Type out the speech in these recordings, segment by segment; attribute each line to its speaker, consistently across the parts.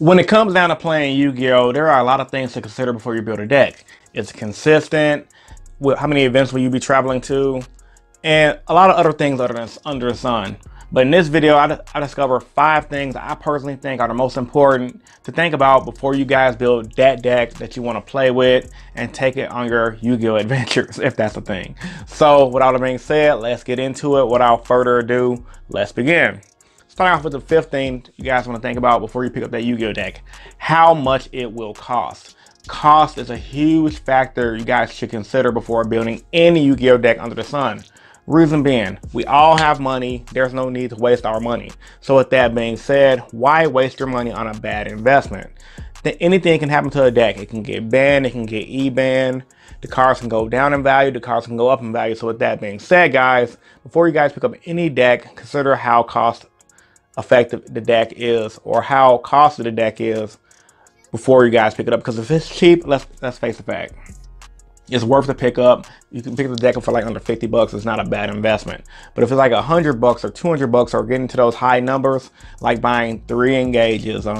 Speaker 1: When it comes down to playing Yu-Gi-Oh, there are a lot of things to consider before you build a deck. It's consistent, with how many events will you be traveling to, and a lot of other things under the sun. But in this video, I discover 5 things I personally think are the most important to think about before you guys build that deck that you want to play with and take it on your Yu-Gi-Oh adventures, if that's a thing. So with all that being said, let's get into it. Without further ado, let's begin. Starting off with the 5th thing you guys want to think about before you pick up that Yu-Gi-Oh deck: how much it will cost. Cost is a huge factor you guys should consider before building any Yu-Gi-Oh deck under the sun. Reason being, we all have money. There's no need to waste our money. So with that being said, why waste your money on a bad investment? Anything can happen to a deck. It can get banned, it can get e-banned, the cards can go down in value, the cards can go up in value. So with that being said, guys, before you guys pick up any deck, consider how cost effective the deck is, or how costly the deck is before you guys pick it up. Because if it's cheap, let's face the fact, it's worth to pick up. You can pick the deck up for like under 50 bucks. It's not a bad investment. But if it's like 100 bucks or 200 bucks, or getting to those high numbers, like buying 3 engages, a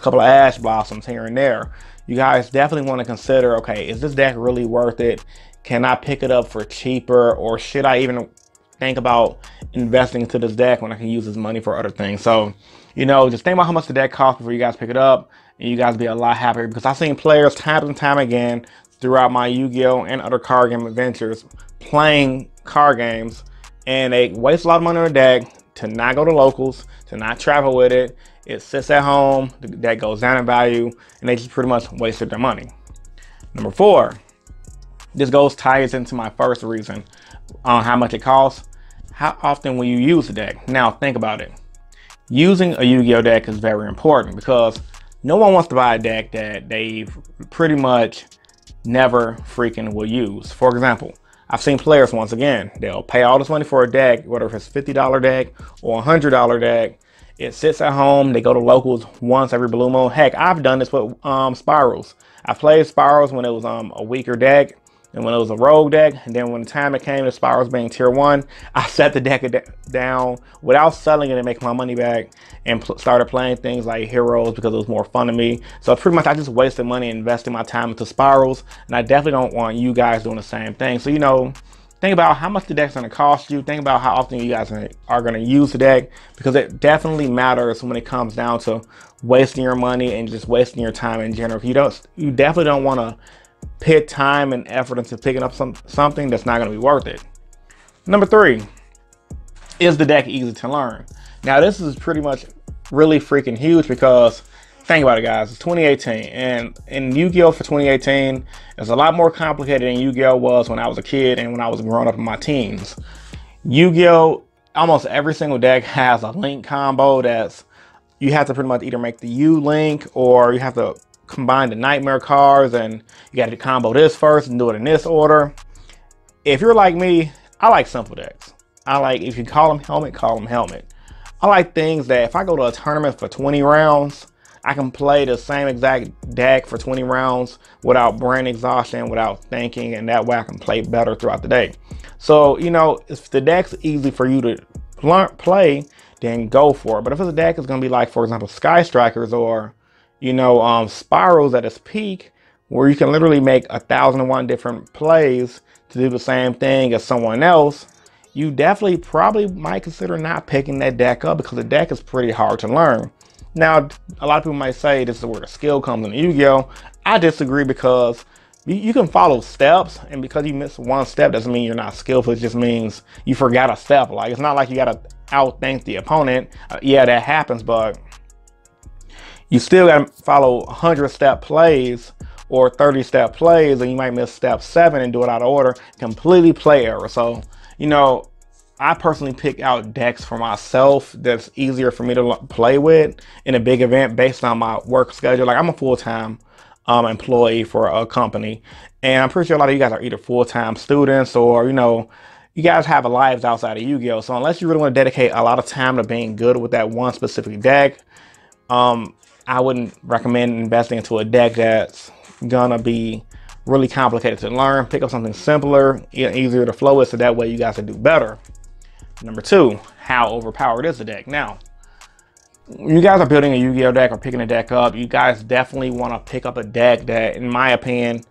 Speaker 1: couple of ash blossoms here and there, you guys definitely want to consider, okay, is this deck really worth it? Can I pick it up for cheaper, or should I even think about investing into this deck when I can use this money for other things? So, you know, just think about how much the deck costs before you guys pick it up, and you guys be a lot happier, because I've seen players time and time again throughout my Yu-Gi-Oh and other card game adventures playing card games, and they waste a lot of money on a deck to not go to locals, to not travel with it. It sits at home, the deck goes down in value, and they just pretty much wasted their money. Number 4, this ties into my first reason on how much it costs. How often will you use the deck? Now think about it. Using a Yu-Gi-Oh deck is very important, because no one wants to buy a deck that they've pretty much never freaking will use. For example, I've seen players, once again, they'll pay all this money for a deck, whether it's $50 deck or $100 deck. It sits at home. They go to locals once every blue moon. Heck, I've done this with Spirals. I played Spirals when it was a weaker deck, and when it was a rogue deck, and then when the time it came to Spirals being tier 1, I set the deck down without selling it and making my money back, and started playing things like Heroes because it was more fun to me. So pretty much I just wasted money investing my time into Spirals, and I definitely don't want you guys doing the same thing. So, you know, think about how much the deck's going to cost you. Think about how often you guys are going to use the deck, because it definitely matters when it comes down to wasting your money and just wasting your time in general. You definitely don't want to put time and effort into picking up something that's not going to be worth it. Number 3, is the deck easy to learn? Now this is pretty much really freaking huge, because think about it, guys, it's 2018, and in Yu-Gi-Oh for 2018 is a lot more complicated than Yu-Gi-Oh was when I was a kid and when I was growing up in my teens. Yu-Gi-Oh, almost every single deck has a link combo that's, you have to pretty much either make the U link, or you have to combine the nightmare cards, and you got to combo this first and do it in this order. If you're like me, I like simple decks. I like, if you call them helmet, call them helmet. I like things that if I go to a tournament for 20 rounds, I can play the same exact deck for 20 rounds without brain exhaustion, without thinking, and that way I can play better throughout the day. So, you know, if the deck's easy for you to play, then go for it. But if it's a deck that's going to be like, for example, Sky Strikers, or you know, Spirals at its peak, where you can literally make 1,001 different plays to do the same thing as someone else, you definitely probably might consider not picking that deck up, because the deck is pretty hard to learn. Now, a lot of people might say this is where the skill comes in Yu-Gi-Oh. I disagree, because you can follow steps, and because you miss one step doesn't mean you're not skillful. It just means you forgot a step. Like, it's not like you got to outthink the opponent. Yeah, that happens, but you still got to follow 100-step plays or 30-step plays, and you might miss step 7 and do it out of order. Completely play error. So, you know, I personally pick out decks for myself that's easier for me to play with in a big event based on my work schedule. Like, I'm a full-time employee for a company, and I'm pretty sure a lot of you guys are either full-time students, or, you know, you guys have lives outside of Yu-Gi-Oh. So unless you really want to dedicate a lot of time to being good with that one specific deck, I wouldn't recommend investing into a deck that's gonna be really complicated to learn. Pick up something simpler, easier to flow with, so that way you guys can do better. Number 2, how overpowered is the deck? Now, you guys are building a Yu-Gi-Oh deck or picking a deck up, you guys definitely want to pick up a deck that, in my opinion,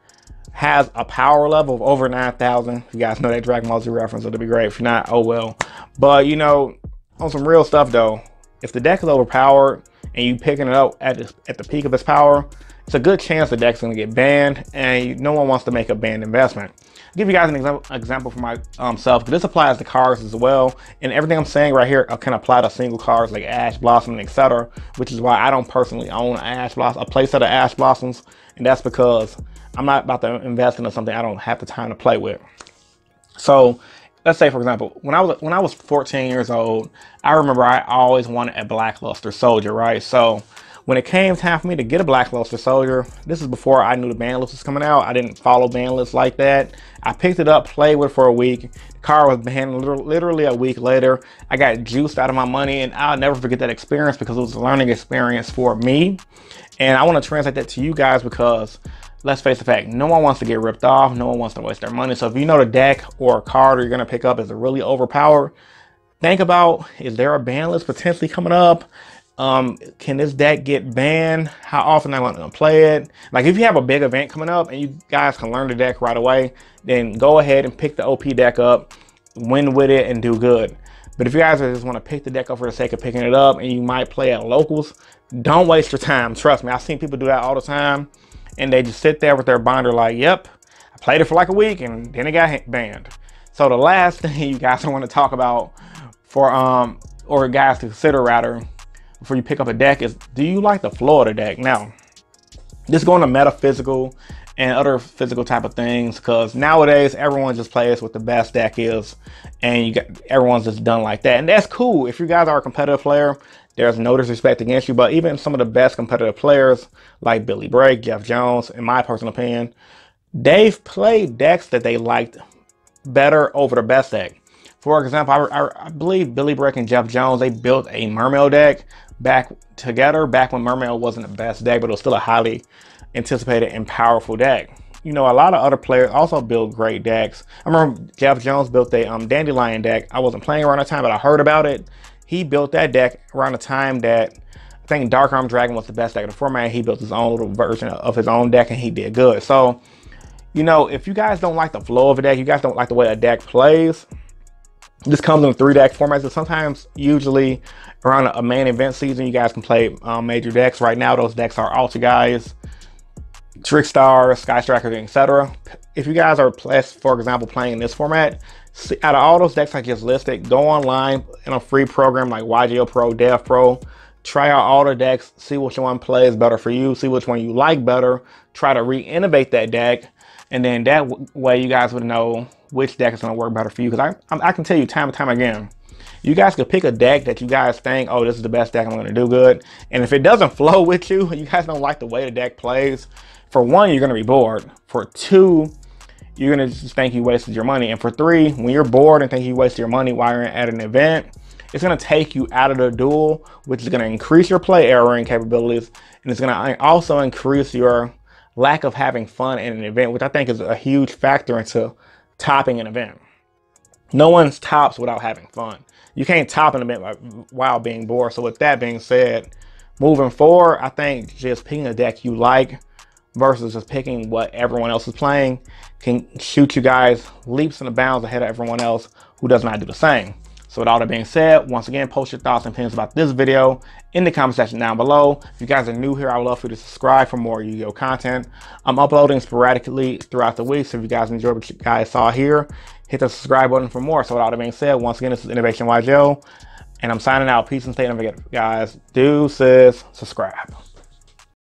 Speaker 1: has a power level of over 9,000. If you guys know that Dragon Ball Z reference, it'll be great. If you're not, oh well. But you know, on some real stuff though, if the deck is overpowered and you picking it up at the peak of its power, it's a good chance the deck's going to get banned, and no one wants to make a banned investment. I'll give you guys an example for myself, because this applies to cards as well, and everything I'm saying right here can apply to single cards like Ash Blossom, etc., which is why I don't personally own a playset of Ash Blossoms, and that's because I'm not about to invest into something I don't have the time to play with. So let's say, for example, when I was 14 years old, I remember I always wanted a Blackluster Soldier, right? So when it came time for me to get a Blackluster Soldier, this is before I knew the ban list was coming out. I didn't follow ban lists like that. I picked it up, played with it for a week. The card was banned literally a week later. I got juiced out of my money, and I'll never forget that experience because it was a learning experience for me. And I want to translate that to you guys because, let's face the fact, no one wants to get ripped off. No one wants to waste their money. So if you know the deck or a card you're going to pick up is really overpowered, think about, is there a ban list potentially coming up? Can this deck get banned? How often am I going to play it? Like, if you have a big event coming up and you guys can learn the deck right away, then go ahead and pick the OP deck up, win with it, and do good. But if you guys just want to pick the deck up for the sake of picking it up and you might play at locals, don't waste your time. Trust me, I've seen people do that all the time, and they just sit there with their binder like, yep, I played it for like a week and then it got banned. So the last thing you guys want to talk about or guys to consider rather, before you pick up a deck is, do you like the flow of the deck? Now, this is going to metaphysical and other physical type of things, because nowadays everyone just plays what the best deck is, and everyone's just done like that, and that's cool. If you guys are a competitive player, there's no disrespect against you, but even some of the best competitive players like Billy Brake, Jeff Jones, in my personal opinion, they've played decks that they liked better over the best deck. For example, I believe Billy Brake and Jeff Jones, they built a Mermail deck back when Mermail wasn't the best deck, but it was still a highly anticipated and powerful deck. You know, a lot of other players also build great decks. I remember Jeff Jones built a Dandelion deck. I wasn't playing around the time, but I heard about it. He built that deck around the time that I think Dark Arm Dragon was the best deck in the format. He built his own little version of his own deck, and he did good. So, you know, if you guys don't like the flow of a deck, you guys don't like the way a deck plays, this comes in 3 deck formats, and sometimes, usually, around a main event season, you guys can play major decks. Right now, those decks are Altergeist, Trickstar, Sky Striker, etc. If you guys are, for example, playing in this format, out of all those decks I just listed, go online in a free program like YGO Pro, Dev Pro, try out all the decks, see which one plays better for you, see which one you like better, try to re-innovate that deck, and then that way you guys would know which deck is going to work better for you. Because I can tell you time and time again, you guys could pick a deck that you guys think, oh, this is the best deck, I'm going to do good. And if it doesn't flow with you, you guys don't like the way the deck plays, for 1, you're going to be bored. For 2, you're going to just think you wasted your money. And for 3, when you're bored and think you wasted your money while you're at an event, it's going to take you out of the duel, which is going to increase your play erroring capabilities. And it's going to also increase your lack of having fun in an event, which I think is a huge factor into topping an event. No one's tops without having fun. You can't top an event while being bored. So with that being said, moving forward, I think just picking a deck you like versus just picking what everyone else is playing can shoot you guys leaps and bounds ahead of everyone else who does not do the same. So with all that being said, once again, post your thoughts and opinions about this video in the comment section down below. If you guys are new here, I would love for you to subscribe for more Yu-Gi-Oh content. I'm uploading sporadically throughout the week, so if you guys enjoyed what you guys saw here, hit the subscribe button for more. So with all that being said, once again, this is Innovation YGO, and I'm signing out. Peace and stay. Don't forget, guys, do, subscribe.